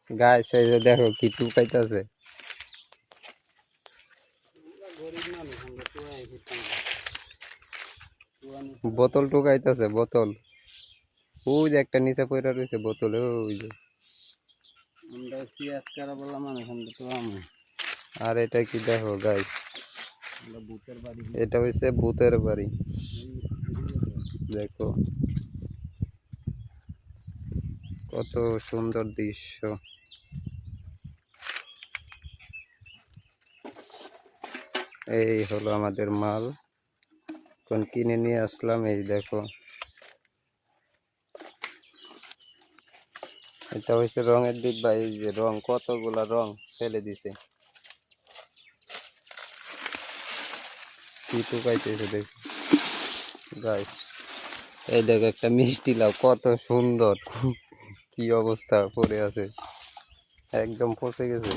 Guys এই যে দেখো কি টুকাইতেছে। বোতল টুকাইতেছে বোতল। ওই যে একটা নিচে পড়ে রয়েছে বোতল। ওই যে আমরা পিয়াজ কারা বললাম আমরা তো আমি। আর এটা কি দেখো গাইস, আমরা ভূতের বাড়ি। এটা হচ্ছে ভূতের বাড়ি। দেখো কত সুন্দর দৃশ্য। এই হলো আমাদের মাল, কোন কিনে নিয়ে আসলাম। এই দেখো এটা হচ্ছে রঙের ডিব্বা। এই যে রং, কতগুলা রং ফেলে দিছে। কি টুকাইতেছে দেখো গাইস। এই দেখো একটা মিষ্টি লাউ, কত সুন্দর। কি অবস্থা পড়ে আছে, একদম পচে গেছে।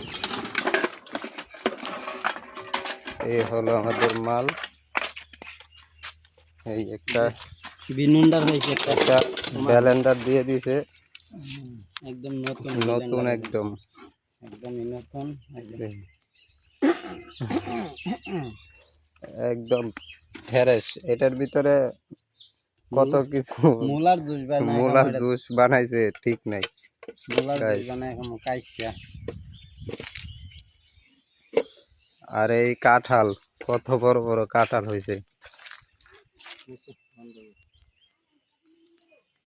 এই হলো আমাদের মাল। এই একটা বিনুন্ডার হয়েছে একটা ব্যালেন্ডার দিয়ে দিছে, একদম নতুন নতুন একদম একদমই নতুন একদম ফ্রেশ। এটার ভিতরে কত কিছু মুলার জুস বানায়, মুলার জুস বানাইছে ঠিক নাই। মুলার জুস বানায় এখন কাইসা। আর এই কাঁঠাল, কত বড় বড় কাঁঠাল হয়েছে।